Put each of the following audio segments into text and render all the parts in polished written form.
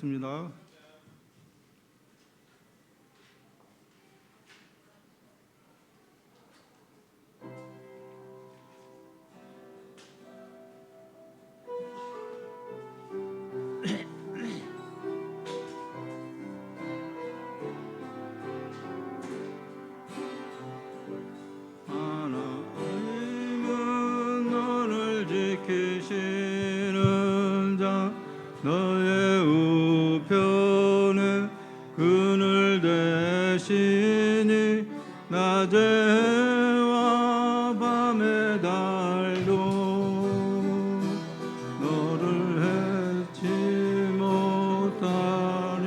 하겠습니다. 하나님은 너를 지키시는 자 너의 우편에 그늘 대시니 낮에 해와 밤의 달도 너를 해치 못하리.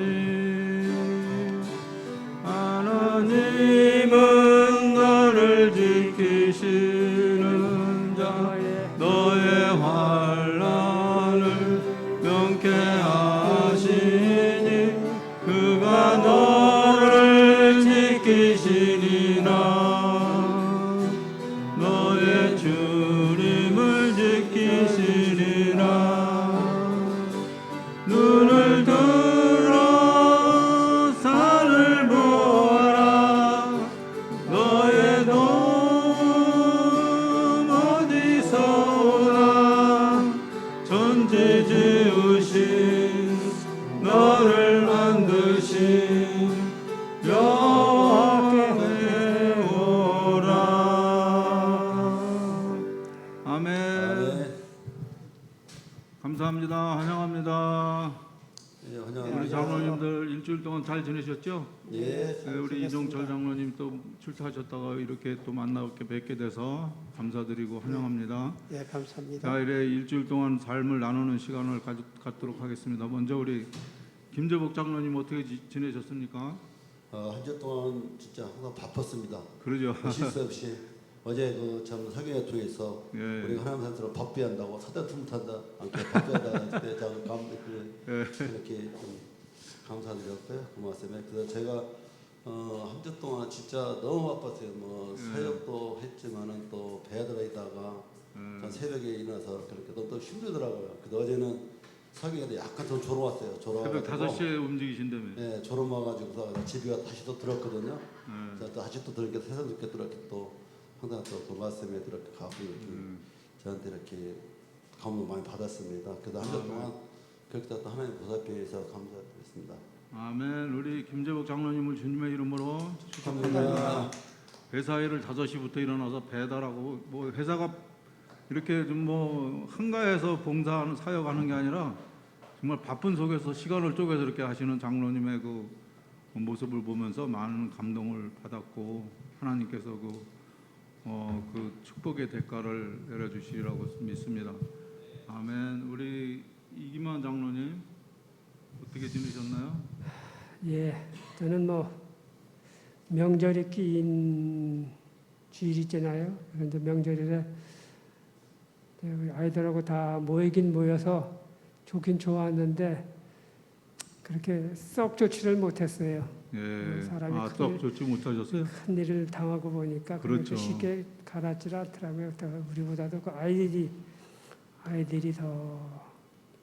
하나님은 너를 지키시는 자 너의 환난을 명케 하시니 그가 너를 지키시리라. 너의 주님을 지키시리라. 눈을 들어 산을 보아라. 너의 도움 어디서 오나. 천지 지으신 너를 만드신 여호와께 오라. 아멘. 감사합니다. 환영합니다. 예, 환영합니다. 우리 장로님들 일주일 동안 잘 지내셨죠? 예, 네, 우리 이종철 장로님 또 출타하셨다가 이렇게 또 만나게 뵙게 돼서 감사드리고 환영합니다. 예, 감사합니다. 자, 이래 일주일 동안 삶을 나누는 시간을 갖도록 하겠습니다. 먼저 우리 김재복 장로님 어떻게 지내셨습니까? 한 주 동안 진짜 항상 바빴습니다. 그러죠. 쉴 새 없이 어제 참 사경회 통해서 예. 우리가 하나님 산처럼 법비한다고 사대통탄다 않게 법비한다 그때 이렇게 좀 감사드렸고요. 고맙습니다. 그래서 제가 한 주 동안 진짜 너무 바빴어요. 뭐 사역도 했지만은 또 배달에다가 전 새벽에 일어나서 그렇게 너무 힘들더라고요. 그래서 어제는 사경회도 약간 좀 졸음 왔어요. 새벽 5시에 움직이신다며. 네, 졸음 와가지고서 집에 다시 또 들었거든요. 그래서 또 다시 또 들으니까 세상 좋게 또 이렇게 또 항상 또 말씀에 이렇게 가고 저한테 이렇게 감동 많이 받았습니다. 그래서 한 주 동안 그렇게 또 하나님 보살펴서 감사드렸습니다. 아멘. 우리 김재복 장로님을 주님의 이름으로 축하합니다. 축복합니다. 회사 일을 5시부터 일어나서 배달하고 뭐 회사가 이렇게 좀 뭐 한가해서 봉사하는 사역하는 게 아니라 정말 바쁜 속에서 시간을 쪼개서 이렇게 하시는 장로님의 그 모습을 보면서 많은 감동을 받았고 하나님께서 그 축복의 대가를 내려주시리라고 믿습니다. 아멘. 우리 이기만 장로님 어떻게 지내셨나요? 예, 저는 뭐 명절이 끼인 주일 있잖아요. 그런데 명절에 우리 아이들하고 다 모이긴 모여서 좋긴 좋았는데 그렇게 썩 좋지를 못했어요. 예. 사람이 썩 좋지 못하셨어요? 큰 일을 당하고 보니까 그렇죠. 그렇게 쉽게 가라앉질 않더라고요. 또 우리보다도 그 아이들이 더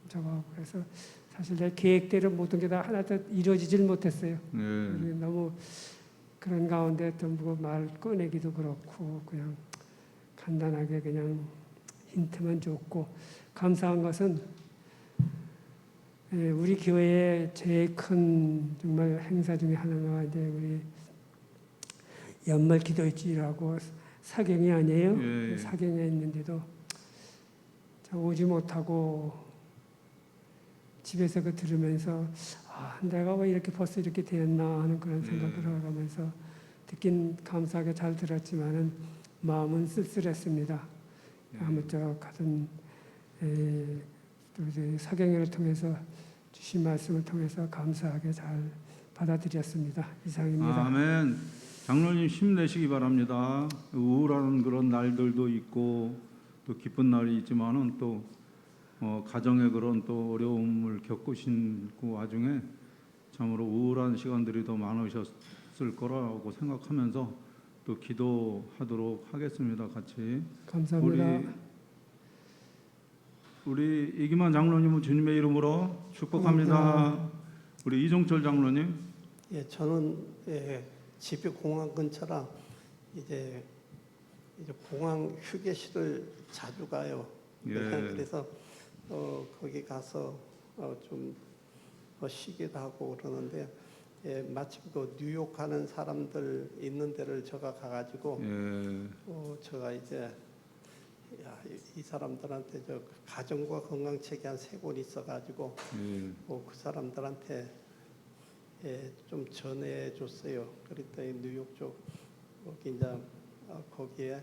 저거 그래서 사실 내 계획대로 모든 게 다 하나 도 이루어지질 못했어요. 예. 너무 그런 가운데 또 뭐 말 꺼내기도 그렇고 그냥 간단하게 그냥 힌트만 줬고 감사한 것은 우리 교회의 제일 큰 정말 행사 중에 하나가 이제 우리 연말 기도일주일하고 사경이 아니에요. 예. 사경에 있는데도 오지 못하고 집에서 그 들으면서 내가 왜 이렇게 벌써 이렇게 되었나 하는 그런 생각을 하면서 듣긴 감사하게 잘 들었지만은 마음은 쓸쓸했습니다. 아무쪼록 하여튼 사경회를 통해서 주신 말씀을 통해서 감사하게 잘 받아들였습니다. 이상입니다. 아멘. 장로님 힘내시기 바랍니다. 우울한 그런 날들도 있고 또 기쁜 날이 있지만은 또 가정의 그런 또 어려움을 겪으신 그 와중에 참으로 우울한 시간들이 더 많으셨을 거라고 생각하면서 또 기도하도록 하겠습니다. 같이. 감사합니다. 우리 이기만 장로님은 주님의 이름으로 축복합니다. 우리 이종철 장로님. 예, 저는 집이 공항 근처라 이제 공항 휴게실을 자주 가요. 예. 그래서 거기 가서 좀 쉬기도 하고 그러는데 마침 그 뉴욕 가는 사람들 있는 데를 제가 가가지고 제가 이제 이 사람들한테 저 가정과 건강책이 한 3권 있어가지고 그 사람들한테 좀 전해줬어요. 그랬더니 뉴욕 쪽 거기 이제 거기에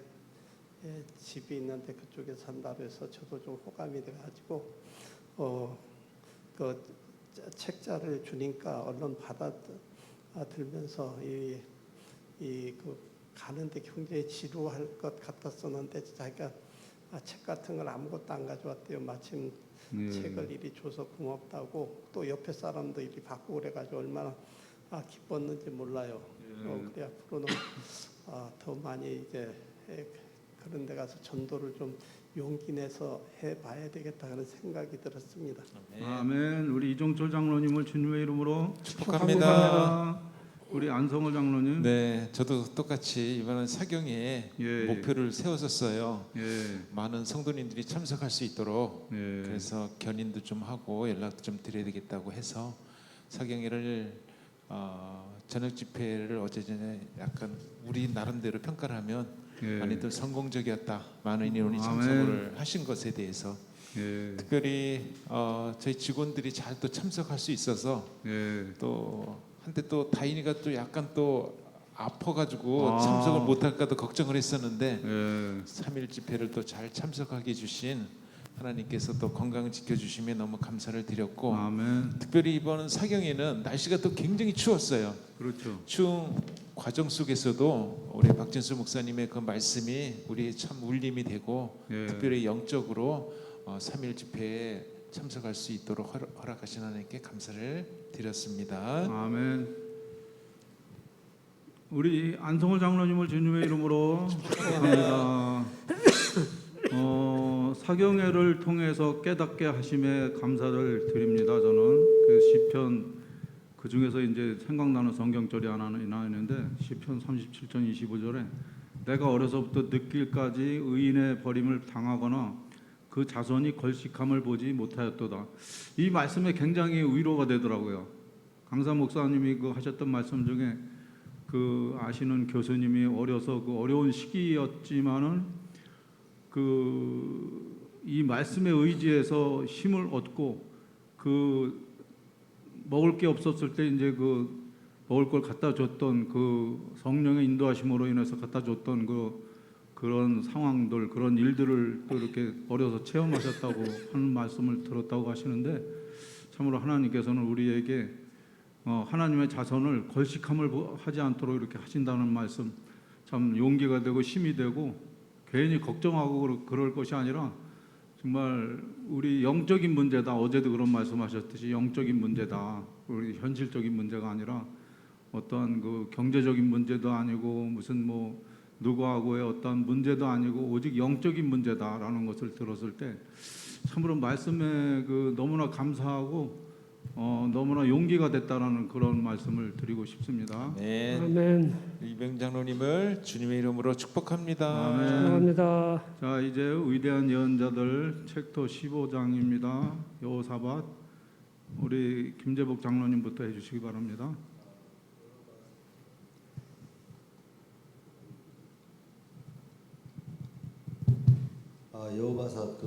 집이 있는데 그쪽에 산다고 해서 저도 좀 호감이 돼가지고 그 책자를 주니까 얼른 받아들면서 그 가는데 굉장히 지루할 것 같았었는데 자기가 책 같은 걸 아무것도 안 가져왔대요. 마침 책을 이리 줘서 고맙다고 또 옆에 사람도 이리 받고 그래가지고 얼마나 기뻤는지 몰라요. 그래 앞으로는 더 많이 이제 그런 데 가서 전도를 좀 용기 내서 해봐야 되겠다 그런 생각이 들었습니다. 아멘. 우리 이종철 장로님을 주님의 이름으로 축복합니다. 우리 안성호 장로님. 네, 저도 똑같이 이번엔 사경에 예. 목표를 세웠었어요. 예. 많은 성도님들이 참석할 수 있도록 예. 그래서 견인도 좀 하고 연락도 좀 드려야 되겠다고 해서 사경회를 저녁 집회를 어제 전에 약간 우리 나름대로 평가를 하면 예. 많이들 성공적이었다. 많은 인원이 참석을 하신 것에 대해서 예. 특별히 저희 직원들이 잘 또 참석할 수 있어서 예. 또 한때 또 다인이가 또 약간 또 아파가지고 참석을 못할까도 걱정을 했었는데 3일 집회를 또 잘 참석하게 해주신 하나님께서 또 건강 지켜주심에 너무 감사를 드렸고 아멘. 특별히 이번 사경에는 날씨가 또 굉장히 추웠어요. 그렇죠. 추운 과정 속에서도 우리 박진수 목사님의 그 말씀이 우리 참 울림이 되고 특별히 영적으로 3일 집회에 참석할 수 있도록 허락하신 하나님께 감사를 드렸습니다. 아멘. 우리 안성호 장로님을 주님의 이름으로 축복합니다. 사경회를 통해서 깨닫게 하심에 감사를 드립니다. 저는 그 시편 그 중에서 이제 생각나는 성경절이 하나 있는데 시편 37편 25절에 내가 어려서부터 늙길까지 의인의 버림을 당하거나 그 자손이 걸식함을 보지 못하였도다. 이 말씀에 굉장히 위로가 되더라고요. 강사 목사님이 그 하셨던 말씀 중에 그 아시는 교수님이 어려서 그 어려운 시기였지만은 그 이 말씀에 의지해서 힘을 얻고 그 먹을 게 없었을 때 이제 그 먹을 걸 갖다 줬던 그 성령의 인도하심으로 인해서 갖다 줬던 그런 상황들 그런 일들을 또 이렇게 어려서 체험하셨다고 하는 말씀을 들었다고 하시는데 참으로 하나님께서는 우리에게 하나님의 자손을 걸식함을 하지 않도록 이렇게 하신다는 말씀 참 용기가 되고 힘이 되고 괜히 걱정하고 그럴 것이 아니라 정말 우리 영적인 문제다. 어제도 그런 말씀하셨듯이 영적인 문제다. 우리 현실적인 문제가 아니라 어떠한 그 경제적인 문제도 아니고 무슨 뭐 누구하고의 어떤 문제도 아니고 오직 영적인 문제다라는 것을 들었을 때 참으로 말씀에 그 너무나 감사하고 너무나 용기가 됐다라는 그런 말씀을 드리고 싶습니다. 네. 아멘. 이병 장로님을 주님의 이름으로 축복합니다. 아멘. 축복합니다. 자 이제 위대한 예언자들 챕터 15장입니다. 여호사밧 우리 김재복 장로님부터 해주시기 바랍니다. 여호사밧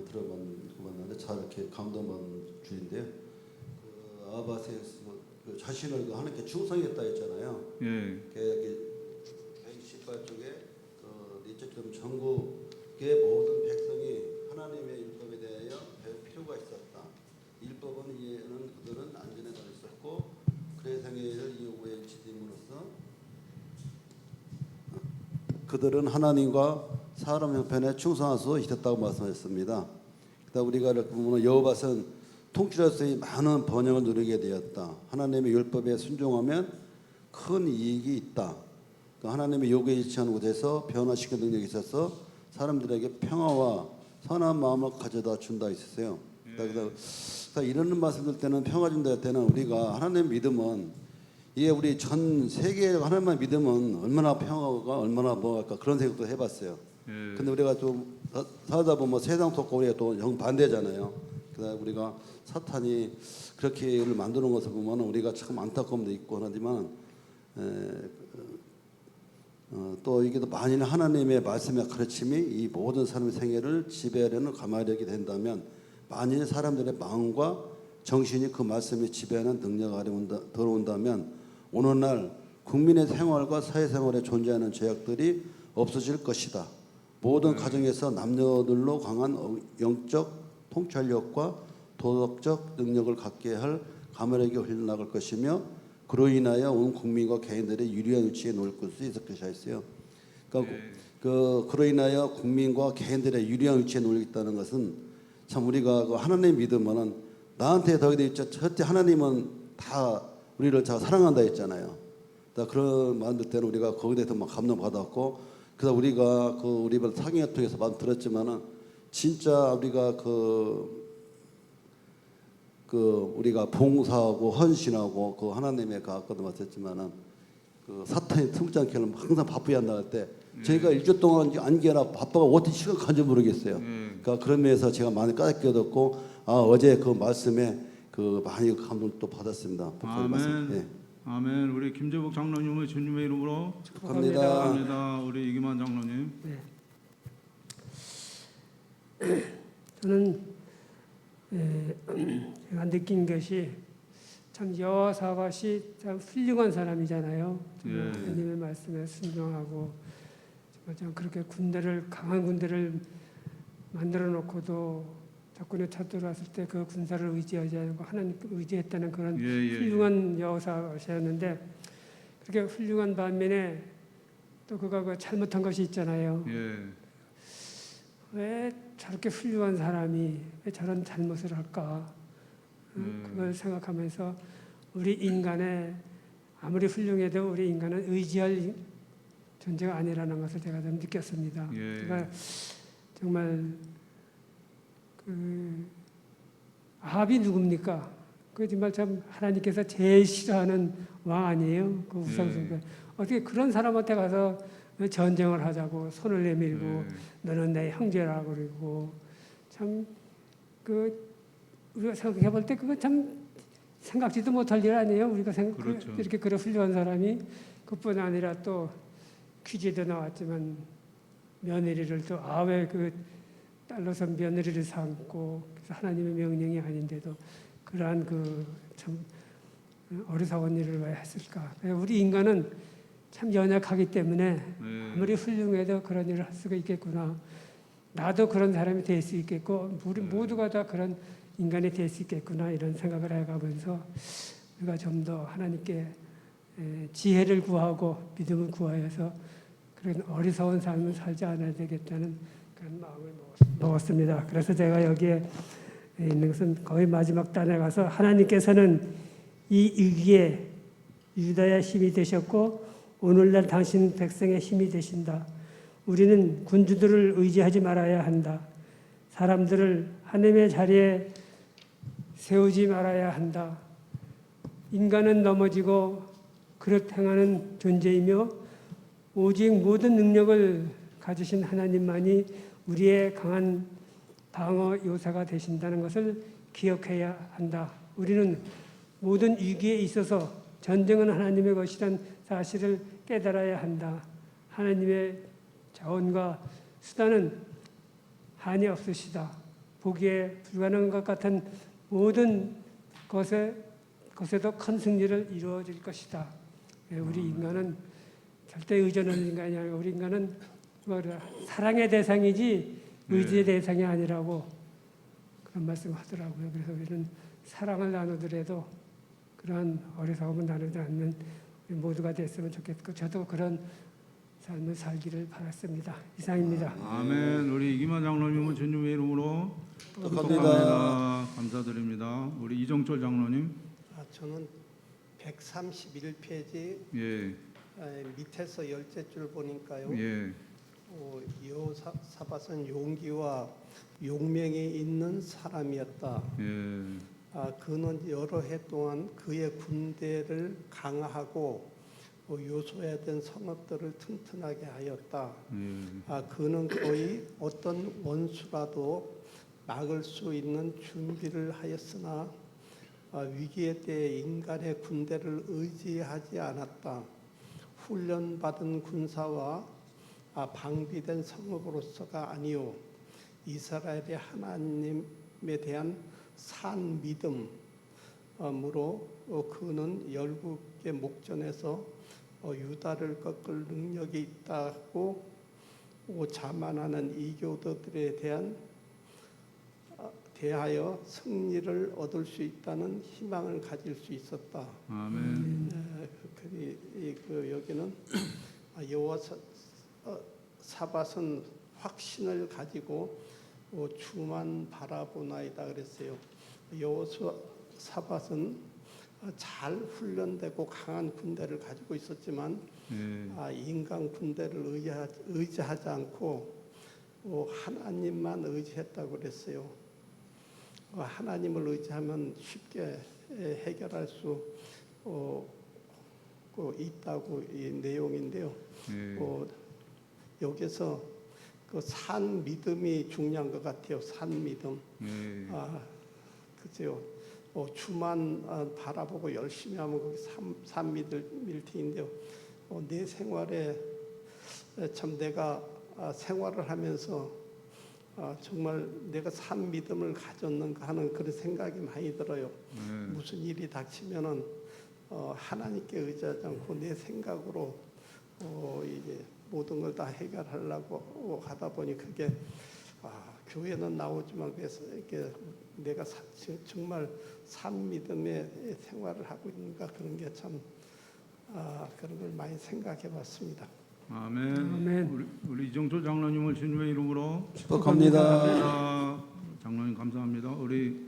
들어봤는데 잘 이렇게 감동받는 주인데요. 그 아밧의 그 자신을 하나님께 충성했다 했잖아요. 예. 이렇게 118쪽에 이쪽처럼 전국의 모든 백성이 하나님의 율법에 대하여 배울 필요가 있었다. 율법은 이해는 그들은 안전에 더 있었고 그의 생애를 이후에 지킴으로써 그들은 하나님과 사람 형편에 충성할 수 있었다고 말씀하셨습니다. 그다음 우리가 보면 여호밧은 통치자로서의 많은 번영을 누리게 되었다. 하나님의 율법에 순종하면 큰 이익이 있다. 하나님의 요구에 일치하는 곳에서 변화시키는 능력이 있어서 사람들에게 평화와 선한 마음을 가져다 준다 있었어요. 예. 그래서 이런 말씀들 때는 평화준다 때는 우리가 하나님 믿음은 이게 우리 전 세계 하나님만 믿으면 얼마나 평화가 얼마나 뭐랄까 그런 생각도 해봤어요. 근데 우리가 좀 살다 보면 세상 속과 우리가 또 정반대잖아요. 그래서 우리가 사탄이 그렇게 만드는 것을 보면 우리가 참 안타까움도 있고 하지만 또 이게 또 만일 하나님의 말씀의 가르침이 이 모든 사람의 생애를 지배하려는 가마력이 된다면 만일 사람들의 마음과 정신이 그 말씀이 지배하는 능력 아래 들어온다면 오늘날 국민의 생활과 사회생활에 존재하는 죄악들이 없어질 것이다. 모든 가정에서 남녀들로 강한 영적 통찰력과 도덕적 능력을 갖게 할 가마력이 흘러나갈 것이며 그로 인하여 온 국민과 개인들의 유리한 위치에 놓을 수 있을 것이라 했어요. 그러니까 그로 인하여 국민과 개인들의 유리한 위치에 놓이겠다는 것은 참 우리가 그 하나님 믿으면은 나한테 더 있죠. 첫째 하나님은 다 우리를 다 사랑한다 했잖아요. 그런 마음들 때는 우리가 거기에 대해서 막 감동 받았고 그래서 우리가 그 우리 사경을 통해서 많이 들었지만은 진짜 우리가 우리가 봉사하고 헌신하고 그 하나님의 아까도 말했지만은 그 사탄이 틈지 않게 항상 바쁘게 한다 할 때 저희가 일주일 동안 안개나 바빠가 어떻게 시간 간지 모르겠어요. 그러니까 그런 면에서 제가 많이 깨닫게 얻었고 어제 그 말씀에 그 많이 감동 또 받았습니다. 아멘. 아멘. 우리 김재복 장로님의 주님의 이름으로 축복합니다. 축복합니다. 우리 이기만 장로님. 저는 제가 느낀 것이 참 여호사밧이 참 훌륭한 사람이잖아요. 정말 하나님의 말씀에 순종하고 정말 참 그렇게 강한 군대를 만들어 놓고도 적군에 쳐들어왔을 때 그 군사를 의지하지 않고 하나님 의지했다는 그런 훌륭한 여호사밧이었는데 그렇게 훌륭한 반면에 또 그가 그 잘못한 것이 있잖아요. 왜 저렇게 훌륭한 사람이 왜 저런 잘못을 할까? 그걸 생각하면서 우리 인간의 아무리 훌륭해도 우리 인간은 의지할 존재가 아니라는 것을 제가 좀 느꼈습니다. 그러니까 정말 아합이 누굽니까? 그 정말 참 하나님께서 제일 싫어하는 왕 아니에요? 그 우상숭배. 어떻게 그런 사람한테 가서 전쟁을 하자고 손을 내밀고 너는 내 형제라고 그러고 참 우리가 생각해 볼 때 그거 참 생각지도 못할 일 아니에요. 우리가 그렇죠. 이렇게 그런 훌륭한 사람이 그뿐 아니라 또 퀴즈도 나왔지만 며느리를 또 왜 그 딸로서 며느리를 삼고 그래서 하나님의 명령이 아닌데도 그러한 그 참 어리석은 일을 왜 했을까? 우리 인간은 참 연약하기 때문에 아무리 훌륭해도 그런 일을 할 수가 있겠구나. 나도 그런 사람이 될 수 있겠고 우리 모두가 다 그런 인간이 될 수 있겠구나 이런 생각을 해가면서 우리가 좀 더 하나님께 지혜를 구하고 믿음을 구하여서 그런 어리석은 삶을 살지 않아야 되겠다는 그런 마음을 먹었습니다. 그래서 제가 여기에 있는 것은 거의 마지막 단에 가서 하나님께서는 이 위기에 유다의 힘이 되셨고 오늘날 당신 백성의 힘이 되신다. 우리는 군주들을 의지하지 말아야 한다. 사람들을 하나님의 자리에 세우지 말아야 한다. 인간은 넘어지고 그릇 행하는 존재이며 오직 모든 능력을 가지신 하나님만이 우리의 강한 방어 요새가 되신다는 것을 기억해야 한다. 우리는 모든 위기에 있어서 전쟁은 하나님의 것이란 사실을 깨달아야 한다. 하나님의 자원과 수단은 한이 없으시다. 보기에 불가능한 것 같은 모든 것에도 큰 승리를 이루어질 것이다. 우리 인간은 절대 의존하는 인간이 아니라 우리 인간은 사랑의 대상이지 의지의 대상이 아니라고 그런 말씀을 하더라고요. 그래서 우리는 사랑을 나누더라도 그러한 어리석음을 나누지 않는 우리 모두가 됐으면 좋겠고 저도 그런 삶을 살기를 바랐습니다. 이상입니다. 아멘. 우리 이기만 장로님은 주님의 이름으로 축복합니다. 감사드립니다. 우리 이정철 장로님. 저는 131페이지 예. 밑에서 10째 줄 보니까요. 여호사밧은 용기와 용맹이 있는 사람이었다. 그는 여러 해 동안 그의 군대를 강화하고 요소해야 된 성읍들을 튼튼하게 하였다. 그는 거의 어떤 원수라도 막을 수 있는 준비를 하였으나 위기에 대해 인간의 군대를 의지하지 않았다. 훈련받은 군사와 방비된 성읍으로서가 아니요 이스라엘의 하나님에 대한 산 믿음으로 그는 열국의 목전에서 유다를 꺾을 능력이 있다고 자만하는 이교도들에 대하여 승리를 얻을 수 있다는 희망을 가질 수 있었다. 아멘. 여기는 여호사밧은 확신을 가지고 주만 바라보나이다 그랬어요. 여호사밧은 잘 훈련되고 강한 군대를 가지고 있었지만 인간 군대를 의지하지 않고 하나님만 의지했다고 그랬어요. 하나님을 의지하면 쉽게 해결할 수 있다고 이 내용인데요. 여기서 그 산 믿음이 중요한 것 같아요. 산 믿음. 그죠. 주만 바라보고 열심히 하면 거기 산 밀티인데요. 내 생활에 참 내가 생활을 하면서 정말 내가 산 믿음을 가졌는가 하는 그런 생각이 많이 들어요. 무슨 일이 닥치면은 하나님께 의지하지 않고 내 생각으로 이제 모든 걸 다 해결하려고 하다 보니 그게 교회는 나오지만 그래서 이렇게 내가 정말 산 믿음의 생활을 하고 있는가 그런 게 참 그런 걸 많이 생각해봤습니다. 아멘. 아멘. 우리 이정철 장로님을 주님의 이름으로 축복합니다. 장로님 감사합니다. 우리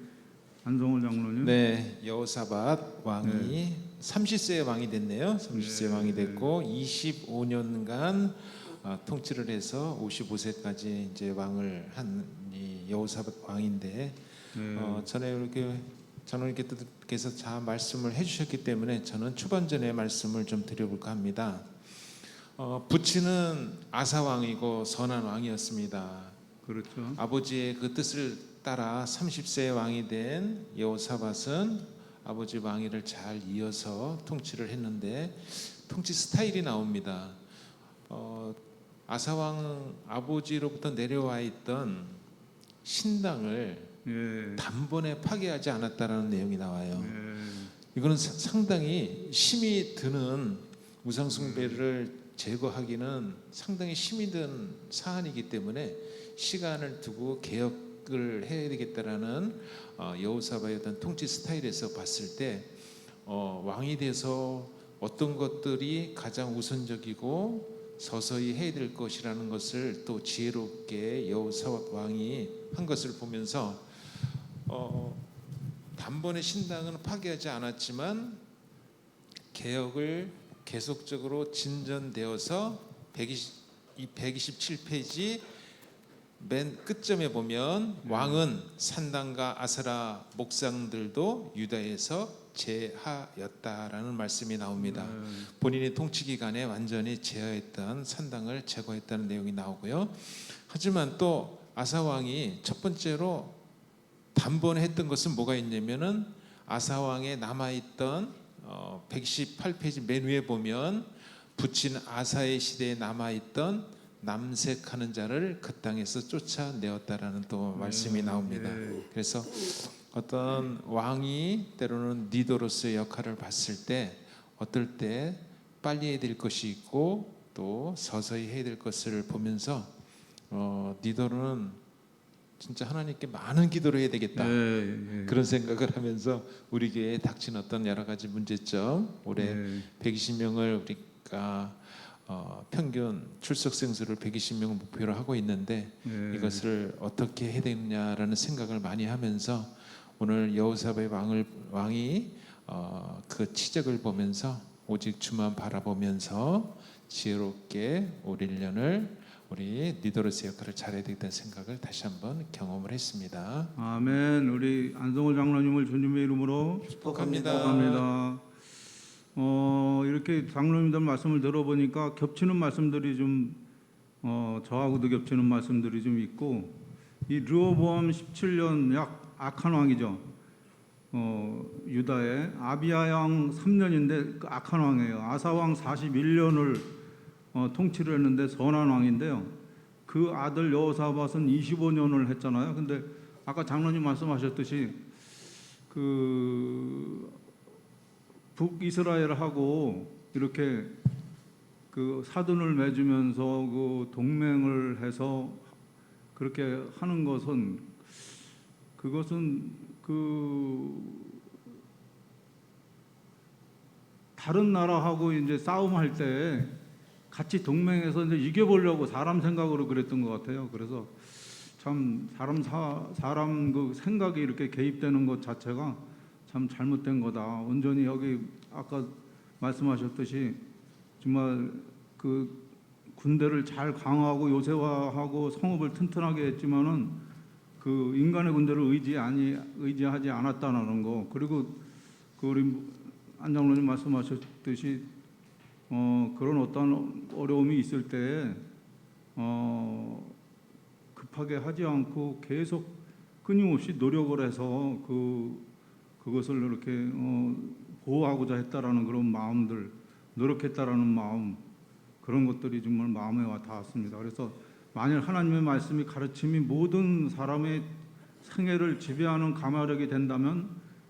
안성월 장로님. 네, 여호사밧 왕이 30세의 왕이 됐네요. 30세 왕이 됐고 25년간 통치를 해서 55세까지 이제 왕을 한 이 여호사밧 왕인데 전에 이렇게 장로님께서 잘 말씀을 해주셨기 때문에 저는 초반전의 말씀을 좀 드려볼까 합니다. 부친은 아사 왕이고 선한 왕이었습니다. 그렇죠. 아버지의 그 뜻을 따라 30세의 왕이 된 여호사밧은 아버지 왕위를 잘 이어서 통치를 했는데 통치 스타일이 나옵니다. 아사 왕 아버지로부터 내려와 있던 신당을 단번에 파괴하지 않았다라는 내용이 나와요. 이거는 상당히 힘이 드는 우상 숭배를 제거하기는 상당히 힘이 든 사안이기 때문에 시간을 두고 개혁을 해야 되겠다라는 여호사밧의 어떤 통치 스타일에서 봤을 때 왕이 돼서 어떤 것들이 가장 우선적이고 서서히 해야 될 것이라는 것을 또 지혜롭게 여호사밧 왕이 한 것을 보면서 단번에 신당은 파괴하지 않았지만 개혁을 계속적으로 진전되어서 127페이지 맨 끝점에 보면 왕은 산당과 아세라 목상들도 유다에서 제하였다라는 말씀이 나옵니다. 본인이 통치 기간에 완전히 제하했던 산당을 제거했다는 내용이 나오고요. 하지만 또 아사 왕이 첫 번째로 단번에 했던 것은 뭐가 있냐면은 아사 왕에 남아 있던 118페이지 맨 위에 보면 부친 아사의 시대에 남아 있던 남색하는 자를 그 땅에서 쫓아내었다라는 또 말씀이 나옵니다. 그래서 어떤 왕이 때로는 리더로서의 역할을 봤을 때 어떨 때 빨리 해야 될 것이 있고 또 서서히 해야 될 것을 보면서 리더는 진짜 하나님께 많은 기도를 해야 되겠다 그런 생각을 하면서 우리 교회에 닥친 어떤 여러 가지 문제점 올해 120명을 우리가 평균 출석생 수를 120명을 목표로 하고 있는데 이것을 어떻게 해야 되느냐라는 생각을 많이 하면서 오늘 여호사밧의 왕이 그 치적을 보면서 오직 주만 바라보면서 지혜롭게 올 1년을 우리 리더로서의 역할을 잘해야 되겠다는 생각을 다시 한번 경험을 했습니다. 아멘. 우리 안성호 장로님을 주님의 이름으로 축복합니다. 축복합니다. 이렇게 장로님들 말씀을 들어보니까 겹치는 말씀들이 좀 저하고도 겹치는 말씀들이 좀 있고, 이 르호보암 17년 약 악한 왕이죠. 유다의 아비야 왕 3년인데 그 악한 왕이에요. 아사 왕 41년을 통치를 했는데 선한 왕인데요. 그 아들 여호사밧은 25년을 했잖아요. 근데 아까 장로님 말씀하셨듯이 그 북이스라엘하고 이렇게 그 사돈을 맺으면서 그 동맹을 해서 그렇게 하는 것은, 그것은 그 다른 나라하고 이제 싸움할 때 같이 동맹해서 이제 이겨보려고 사람 생각으로 그랬던 것 같아요. 그래서 참 사람 그 생각이 이렇게 개입되는 것 자체가 참 잘못된 거다. 온전히 여기 아까 말씀하셨듯이 정말 그 군대를 잘 강화하고 요새화하고 성읍을 튼튼하게 했지만은 그 인간의 군대를 의지하지 않았다는 거. 그리고 그 우리 안 장로님 말씀하셨듯이 그런 어떤 어려움이 있을 때 급하게 하지 않고 계속 끊임없이 노력을 해서 그것을 이렇게 보호하고자 했다라는 그런 마음들, 노력했다라는 마음, 그런 것들이 정말 마음에 와 닿았습니다. 그래서 만일 하나님의 말씀이 가르침이 모든 사람의 생애를 지배하는 가마력이 된다면,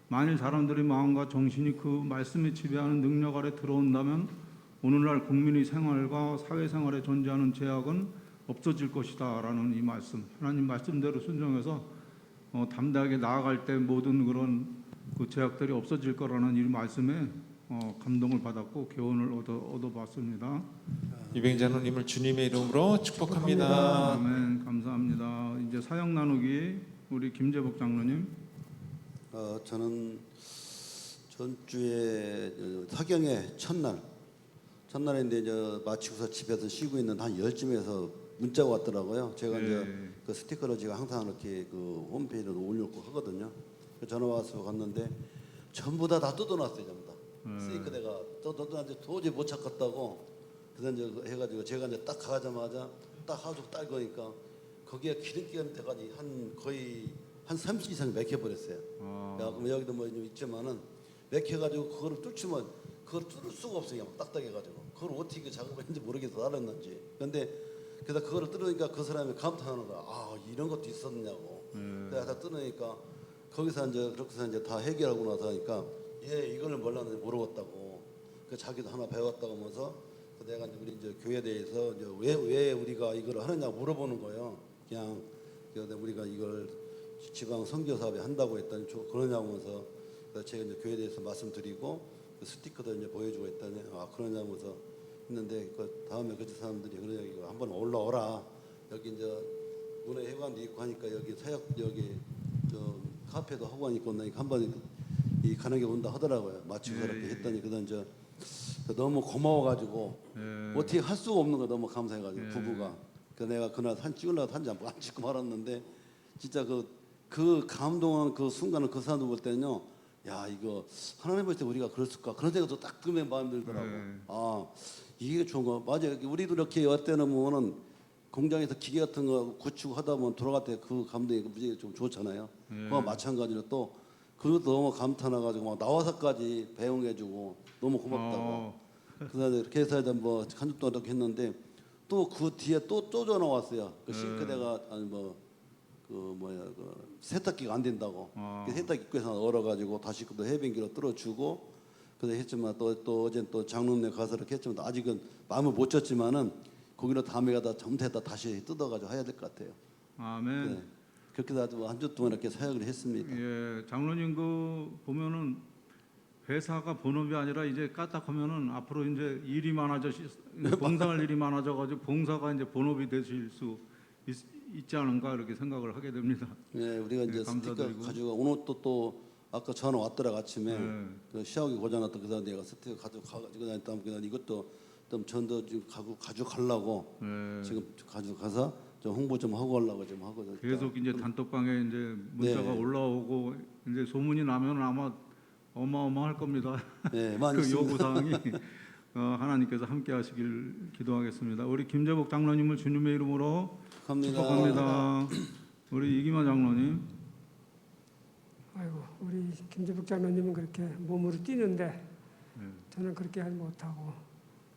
만일 사람들의 마음과 정신이 그 말씀이 지배하는 능력 아래 들어온다면 오늘날 국민의 생활과 사회생활에 존재하는 제약은 없어질 것이다라는 이 말씀, 하나님 말씀대로 순종해서 담대하게 나아갈 때 모든 그런 그 제약들이 없어질 거라는 이 말씀에 감동을 받았고 교훈을 얻어봤습니다. 이병장로님을 주님의 이름으로 축복합니다. 아멘. 감사합니다. 이제 사역 나누기 우리 김재복 장로님. 저는 전주에 사경의 첫날인데 이제 마치고서 집에서 쉬고 있는 한 10쯤에서 문자가 왔더라고요. 제가 이제 그 스티커를 제가 항상 이렇게 그 홈페이지로 올려놓고 하거든요. 전화 와서 갔는데 전부 다 뜯어놨어요. 전부 다. 싱크대가 뜯어놨는데 도저히 못 찾겠다고. 그래서 이제 해가지고 제가 이제 딱 가자마자 딱 하루 딸 거니까 거기에 기름기가 돼가지고 거의 한 30 이상 맥혀버렸어요. 야, 그럼 여기도 뭐 있지만은 맥혀가지고 그거를 뚫치면 그걸 뚫을 수가 없어요. 막 딱딱해가지고 그걸 어떻게 작업했는지 모르겠어 알았는지. 근데 그래서 그거를 뚫으니까 그 사람이 감탄하는 거야. 아, 이런 것도 있었냐고. 내가 다 뚫으니까 거기서 이제 그렇게 해서 이제 다 해결하고 나서 하니까 이걸 몰랐는지 모르겠다고. 그 자기도 하나 배웠다고 하면서 내가 이제 우리 이제 교회에 대해서 이제 왜 우리가 이걸 하느냐 물어보는 거예요. 그냥 우리가 이걸 지방 선교 사업에 한다고 했더니 그러냐고 하면서 제가 이제 교회에 대해서 말씀드리고 그 스티커도 이제 보여주고 했더니 그러냐고 하면서 했는데 그 다음에 그 사람들이 그러냐고 한번 올라오라. 여기 이제 문화회관도 있고 하니까 여기 사역 여기 저 카페도 하고 하니까 한번 이 가는 게 온다 하더라고요. 마치고 그렇게 했더니 그다음 이제 너무 고마워가지고 어떻게 할 수가 없는 거 너무 감사해가지고 부부가. 그 내가 그날 산 찍으려고 한지 안 찍고 말았는데 진짜 그 감동한 그 순간을 그 사람들 볼 때는요. 야, 이거 하나님 볼 때 우리가 그랬을까 그런 생각도 딱 들면 마음이 들더라고. 이게 좋은 거 맞아요. 우리도 이렇게 어때는 보면은 공장에서 기계 같은 거 고치고 하다 보면 돌아갈 때 그 감동이 무지하게 좀 좋잖아요. 그와 마찬가지로 또 그것도 너무 감탄해가지고 막 나와서까지 배웅해주고 너무 고맙다고. 그래서 이렇게 해서 뭐 한 주 동안 이렇게 했는데 또 그 뒤에 또 전화 왔어요. 그 싱크대가 그 세탁기가 안 된다고. 그 세탁기에서 얼어가지고 다시 또 해변기로 뚫어주고 그래서 했지만 또 어제 또 장롱내 가서 이렇게 했지만 아직은 마음을 못 쳤지만은 거기로 다음에 가다 잘못했다 다시 뜯어가지고 해야 될 것 같아요. 아멘. 네. 그렇게 해서 한 주 동안 이렇게 사역을 했습니다. 예, 장로님 그 보면은 회사가 본업이 아니라 이제 까딱하면은 앞으로 이제 일이 많아져 봉사할 일이 많아져가지고 봉사가 이제 본업이 되실 수 있지 않은가 이렇게 생각을 하게 됩니다. 네, 우리가 이제 스티커 감사드리고. 가지고 오늘 또 아까 전화 왔더라 아침에 그 시아오기 고장났던 그 사람 내가 스티커 가지고 가가지고 다녔다면 이것도 좀 전도 지금 가져가려고 예. 지금 가져가서 좀 홍보 좀 하고 가려고 지금 하거든요. 계속 이제 단톡방에 이제 문자가 네. 올라오고 이제 소문이 나면 아마 어마어마할 겁니다. 네, 많이 그 있습니다. 요구 사항이 하나님께서 함께하시길 기도하겠습니다. 우리 김재복 장로님을 주님의 이름으로 축복합니다. 축복합니다. 우리 이기만 장로님. 아이고 우리 김재북 장로님은 그렇게 몸으로 뛰는데 네. 저는 그렇게 하지 못하고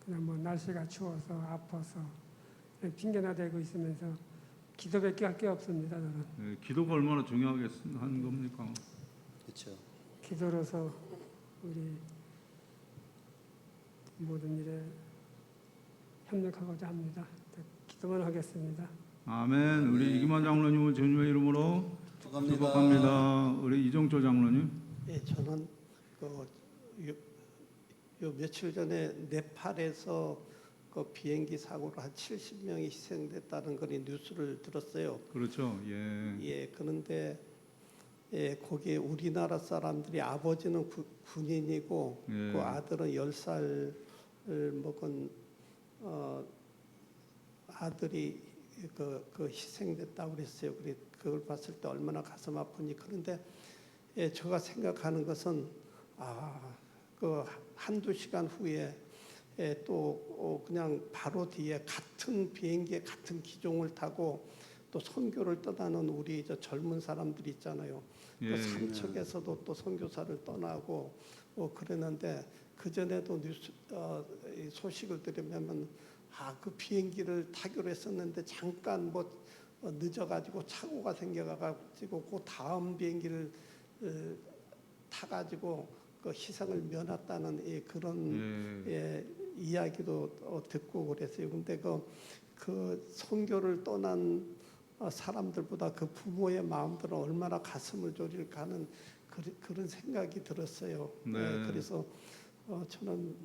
그냥 뭐 날씨가 추워서 아파서 그냥 핑계나 대고 있으면서 기도밖에 할 게 없습니다. 저는 네, 기도가 얼마나 중요하게 한 겁니까? 그렇죠. 기도로서 우리 모든 일에 협력하고자 합니다. 기도만 하겠습니다. 아멘. 우리 이기만 장로님을 주님의 이름으로 축복합니다. 축복합니다. 우리 이종철 장로님. 예, 저는 요 며칠 전에 네팔에서 그 비행기 사고로 한 70명이 희생됐다는 그런 뉴스를 들었어요. 그렇죠. 예. 예, 그런데 예, 거기에 우리나라 사람들이 아버지는 군인이고 예. 그 아들은 10살을 먹은 아들이 그 희생됐다고 그랬어요. 그걸 봤을 때 얼마나 가슴 아프니. 그런데 예, 제가 생각하는 것은 그 한두 시간 후에 예, 또 그냥 바로 뒤에 같은 비행기에 같은 기종을 타고 또 선교를 떠나는 우리 저 젊은 사람들이 있잖아요. 예. 그 삼척에서도 또 선교사를 떠나고 그랬는데 그 전에도 뉴스 이 소식을 들으면 그 비행기를 타기로 했었는데 잠깐 뭐 늦어가지고 사고가 생겨가지고 그 다음 비행기를 타가지고 그 희생을 면했다는 그런 이야기도 듣고 그랬어요. 근데 그 선교를 떠난 사람들보다 그 부모의 마음들은 얼마나 가슴을 졸일까 하는 그런 생각이 들었어요. 네. 그래서 저는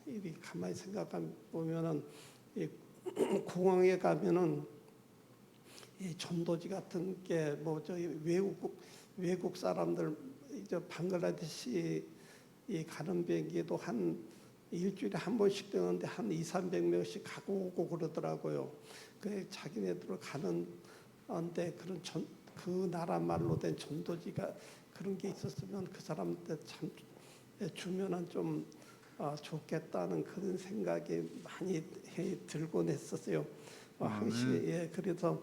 이 가만히 생각해 보면은 공항에 가면은 이 전도지 같은 게 뭐 저희 외국 사람들 이제 방글라데시 가는 비행기에도 한 일주일에 한 번씩 되는데 한 200~300명씩 가고 오고 그러더라고요. 그 자기네들 가는데 그 나라 말로 된 전도지가 그런 게 있었으면 그 사람들 참 주면은 좀 좋겠다는 그런 생각이 많이 들곤 했었어요. 항시 그래서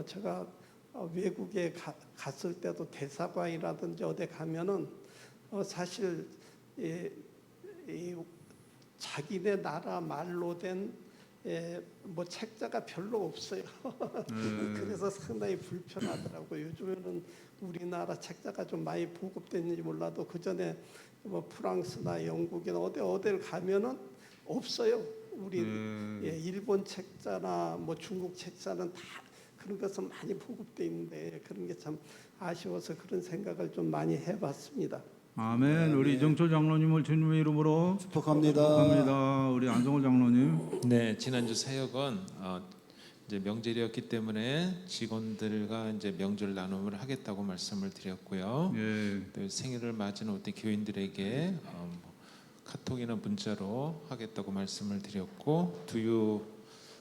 제가 외국에 갔을 때도 대사관이라든지 어디 가면은 사실 이 자기네 나라 말로 된 뭐 책자가 별로 없어요. 그래서 상당히 불편하더라고요. 요즘에는 우리나라 책자가 좀 많이 보급됐는지 몰라도 그 전에 뭐 프랑스나 영국이나 어디를 가면은 없어요. 우리 일본 책자나 뭐 중국 책자는 다 그런 것은 많이 보급돼 있는데 그런 게 참 아쉬워서 그런 생각을 좀 많이 해봤습니다. 아멘. 우리 이종철 장로님을 주님의 이름으로 축복합니다. 축복합니다. 우리 안성월 장로님. 네, 지난주 사역은 이제 명절이었기 때문에 직원들과 이제 명절 나눔을 하겠다고 말씀을 드렸고요. 예. 또 생일을 맞은 어떤 교인들에게 카톡이나 문자로 하겠다고 말씀을 드렸고 두유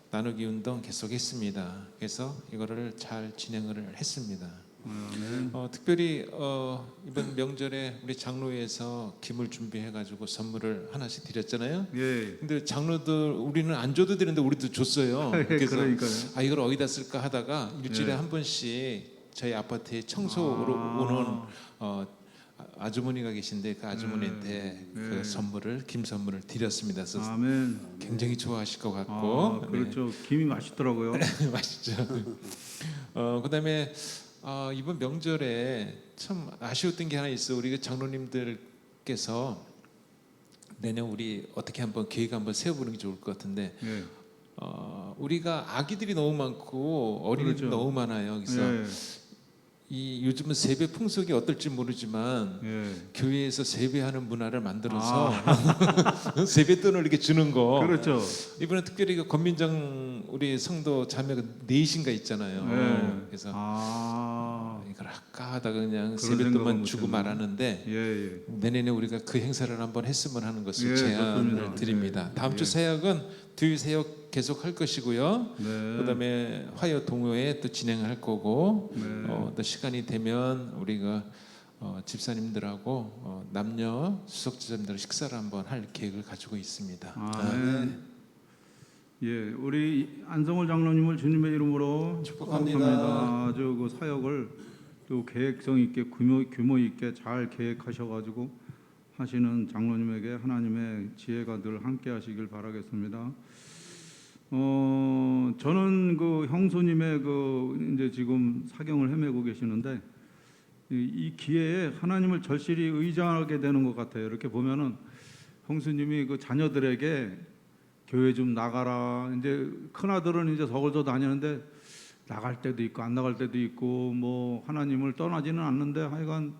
나누기 운동 계속했습니다. 그래서 이거를 잘 진행을 했습니다. 아멘. 특별히 이번 명절에 우리 장로회에서 김을 준비해가지고 선물을 하나씩 드렸잖아요. 예. 근데 장로들 우리는 안 줘도 되는데 우리도 줬어요. 그래서 그러니까요. 이걸 어디다 쓸까 하다가 일주일에 예. 한 번씩 저희 아파트에 청소로 오는 아주머니가 계신데 그 아주머니한테 그 선물을 김 선물을 드렸습니다. 그래서 아멘. 굉장히 좋아하실 것 같고 그렇죠. 김이 맛있더라고요. 네. 맛있죠. 그다음에 이번 명절에 참 아쉬웠던 게 하나 있어. 우리 장로님들께서 내년 우리 어떻게 한번 계획 한번 세워보는 게 좋을 것 같은데 예. 우리가 아기들이 너무 많고 어린이들이 그렇죠. 너무 많아요. 그래서 예. 이 요즘은 세배 풍속이 어떨지 모르지만 예. 교회에서 교회에서 세배하는 문화를 만들어서 세뱃돈을 이렇게 주는 거. 그렇죠. 이번에 특별히 그 권민정 우리 성도 자매가 넷인가 있잖아요. 네. 그래서 이걸 할까 하다가 그냥 그런 생각은 세뱃돈만 주고 못했네. 말았는데 예. 내년에 우리가 그 행사를 한번 했으면 하는 것을 예, 제안을 좋습니다. 드립니다. 다음 주 예. 사역은 두유 사역 계속 할 것이고요. 네. 그다음에 화요 동호회 또 진행할 거고 네. 또 시간이 되면 우리가 집사님들하고 남녀 수석지자님들 식사를 한번 할 계획을 가지고 있습니다. 아멘. 예, 우리 안성월 장로님을 주님의 이름으로 축복합니다. 아주 그 사역을 또 계획성 있게 규모 있게 잘 계획하셔가지고 하시는 장로님에게 하나님의 지혜가 늘 함께하시길 바라겠습니다. 저는 그 형수님의 그 이제 지금 사경을 헤매고 계시는데 이 기회에 하나님을 절실히 의지하게 되는 것 같아요. 이렇게 보면은 형수님이 그 자녀들에게 교회 좀 나가라. 이제 큰 아들은 이제 서울서 다니는데 나갈 때도 있고 안 나갈 때도 있고 뭐 하나님을 떠나지는 않는데 하여간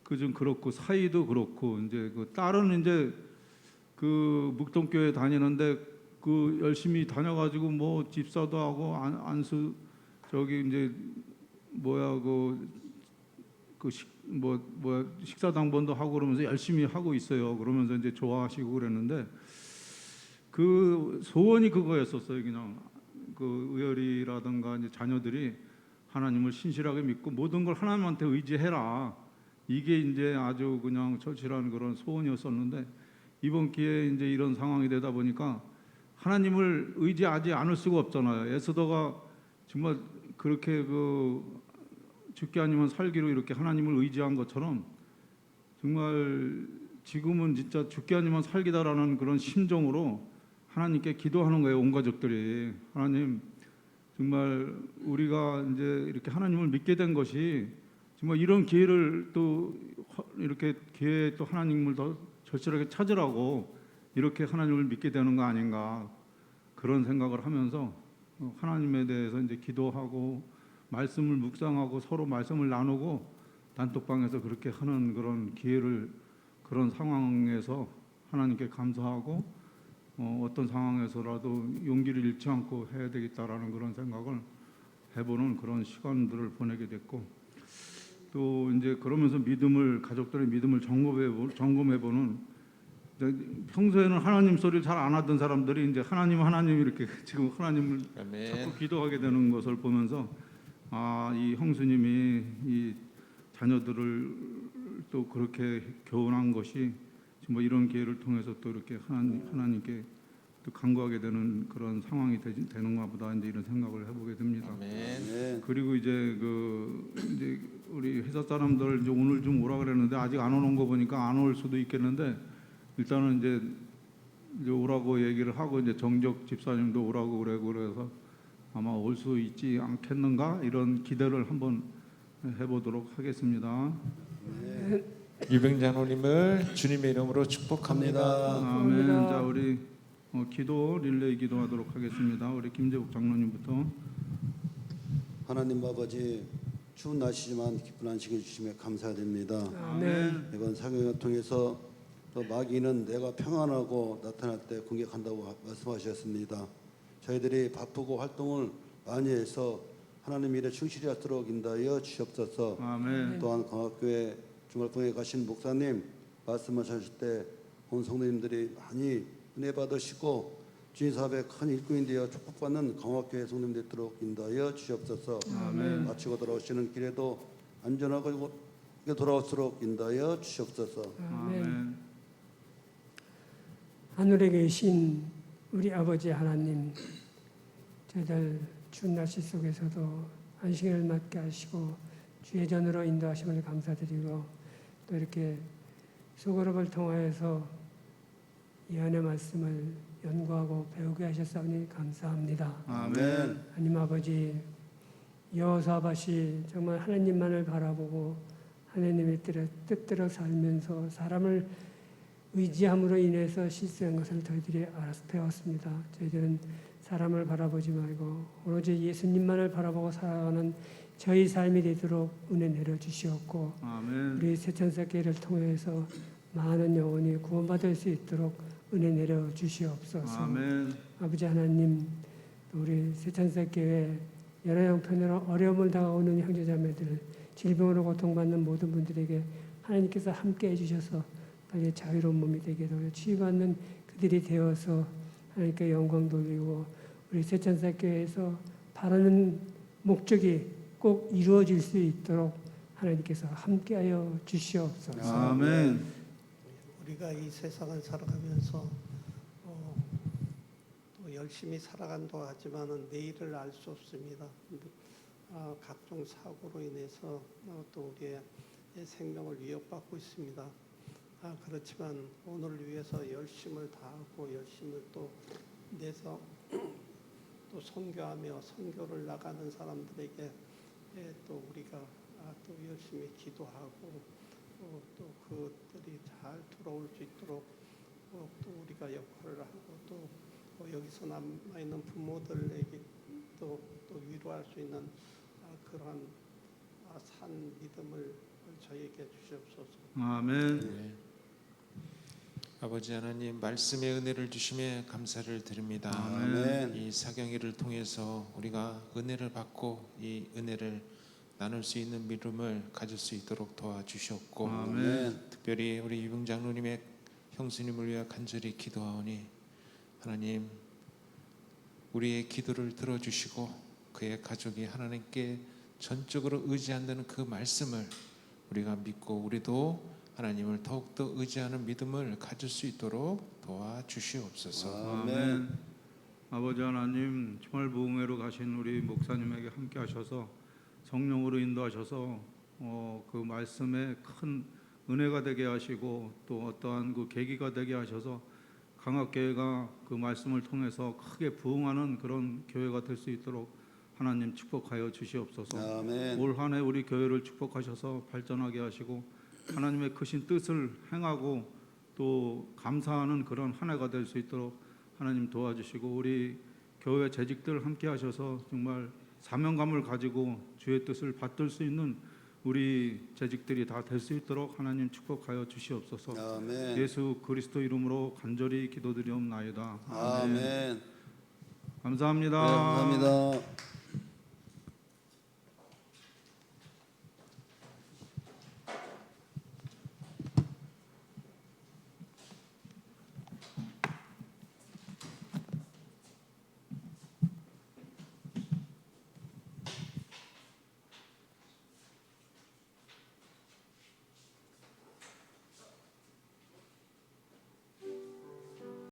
그 좀 그렇고 사이도 그렇고 이제 그 딸은 이제 그 묵동교회 다니는데 그 열심히 다녀가지고 뭐 집사도 하고 안수 저기 이제 뭐야 식사 당번도 하고 그러면서 열심히 하고 있어요. 그러면서 이제 좋아하시고 그랬는데 그 소원이 그거였었어요. 그냥 그 의열이라든가 이제 자녀들이 하나님을 신실하게 믿고 모든 걸 하나님한테 의지해라. 이게 이제 아주 그냥 절실한 그런 소원이었었는데 이번 기회에 이제 이런 상황이 되다 보니까 하나님을 의지하지 않을 수가 없잖아요. 에스더가 정말 그렇게 그 죽기 아니면 살기로 이렇게 하나님을 의지한 것처럼 정말 지금은 진짜 죽기 아니면 살기다라는 그런 심정으로 하나님께 기도하는 거예요. 온 가족들이. 하나님 정말 우리가 이제 이렇게 하나님을 믿게 된 것이 정말 이런 기회를 또 이렇게 기회에 또 하나님을 더 절실하게 찾으라고 이렇게 하나님을 믿게 되는 거 아닌가 그런 생각을 하면서 하나님에 대해서 이제 기도하고 말씀을 묵상하고 서로 말씀을 나누고 단톡방에서 그렇게 하는 그런 기회를 그런 상황에서 하나님께 감사하고 어떤 상황에서라도 용기를 잃지 않고 해야 되겠다라는 그런 생각을 해보는 그런 시간들을 보내게 됐고 또 이제 그러면서 가족들의 믿음을 점검해보는 평소에는 하나님 소리를 잘 안 하던 사람들이 이제 하나님 이렇게 지금 하나님을 아멘. 자꾸 기도하게 되는 것을 보면서 이 형수님이 이 자녀들을 또 그렇게 교훈한 것이 정말 이런 기회를 통해서 또 이렇게 하나님께 또 간구하게 되는 그런 상황이 되는가 보다 이제 이런 생각을 해보게 됩니다. 아멘. 그리고 이제 이제 우리 회사 사람들 이제 오늘 좀 오라 그랬는데 아직 안 오는 거 보니까 안 올 수도 있겠는데 일단은 이제 오라고 얘기를 하고 이제 정적 집사님도 오라고 그래서 아마 올 수 있지 않겠는가 이런 기대를 한번 해보도록 하겠습니다. 유병장로님을 주님의 이름으로 축복합니다. 아멘. 자 우리 기도 릴레이 기도하도록 하겠습니다. 우리 김재국 장로님부터. 하나님 아버지 추운 날씨지만 기쁜 안식을 주시며 감사드립니다. 아멘. 이번 사경을 통해서 또 마귀는 내가 평안하고 나타날 때 공격한다고 말씀하셨습니다. 저희들이 바쁘고 활동을 많이 해서 하나님 일에 충실히 하도록 인도하여 주시옵소서. 아멘. 또한 광학교회 주말봉에 가신 목사님 말씀을 하실 때 온 성도님들이 많이 은혜 받으시고 주인 사업에 큰 일꾼이 되어 축복받는 광학교회 성도님들 되도록 인도하여 주시옵소서. 아멘. 마치고 돌아오시는 길에도 안전하고 돌아올수록 인도하여 주시옵소서. 아멘. 하늘에 계신 우리 아버지 하나님, 저희들 추운 날씨 속에서도 안식을 맞게 하시고 주의 전으로 인도하심을 감사드리고 또 이렇게 소그룹을 통하여서 예언의 말씀을 연구하고 배우게 하셨사오니 감사합니다. 아멘. 하나님 아버지, 여호사밧이 정말 하나님만을 바라보고 하나님의 뜻대로 살면서 사람을 의지함으로 인해서 실수한 것을 저희들이 알아서 배웠습니다. 저희들은 사람을 바라보지 말고 오로지 예수님만을 바라보고 살아가는 저희 삶이 되도록 은혜 내려 주시옵고 아멘. 우리 세천사교회를 통해서 많은 영혼이 구원받을 수 있도록 은혜 내려 주시옵소서. 아멘. 아버지 하나님, 우리 세천사교회 여러 형편으로 어려움을 당하는 형제자매들, 질병으로 고통받는 모든 분들에게 하나님께서 함께 해주셔서 빨리 자유로운 몸이 되게 도록 치유받는 그들이 되어서 하나님께 영광 돌리고 우리 세천사교회에서 바라는 목적이 꼭 이루어질 수 있도록 하나님께서 함께하여 주시옵소서. 아멘. 우리가 이 세상을 살아가면서 또 열심히 살아간다고 하지만은 내일을 알 수 없습니다. 각종 사고로 인해서 또 우리의 생명을 위협받고 있습니다. 그렇지만 오늘을 위해서 열심을 다하고 열심을 또 내서 또 선교하며 선교를 나가는 사람들에게 또 우리가 또 열심히 기도하고 또 그들이 잘 돌아올 수 있도록 또 우리가 역할을 하고 또 여기서 남아 있는 부모들에게 또 위로할 수 있는 그러한 산 믿음을 저에게 주시옵소서. 아멘. 네. 아버지 하나님 말씀의 은혜를 주심에 감사를 드립니다. 아멘. 이 사경회를 통해서 우리가 은혜를 받고 이 은혜를 나눌 수 있는 믿음을 가질 수 있도록 도와주셨고 아멘. 특별히 우리 유병 장로님의 형수님을 위해 간절히 기도하오니 하나님 우리의 기도를 들어주시고 그의 가족이 하나님께 전적으로 의지한다는 그 말씀을 우리가 믿고 우리도 하나님을 더욱더 의지하는 믿음을 가질 수 있도록 도와주시옵소서. 아멘. 아버지 하나님, 주말 부흥회로 가신 우리 목사님에게 함께 하셔서 성령으로 인도하셔서 그 말씀에 큰 은혜가 되게 하시고 또 어떠한 그 계기가 되게 하셔서 강학교회가 그 말씀을 통해서 크게 부흥하는 그런 교회가 될 수 있도록 하나님 축복하여 주시옵소서. 아멘. 올 한 해 우리 교회를 축복하셔서 발전하게 하시고 하나님의 크신 뜻을 행하고 또 감사하는 그런 한 해가 될 수 있도록 하나님 도와주시고 우리 교회 재직들 함께 하셔서 정말 사명감을 가지고 주의 뜻을 받들 수 있는 우리 재직들이 다 될 수 있도록 하나님 축복하여 주시옵소서. 아멘. 예수 그리스도 이름으로 간절히 기도드리옵나이다. 아멘. 감사합니다. 네, 감사합니다.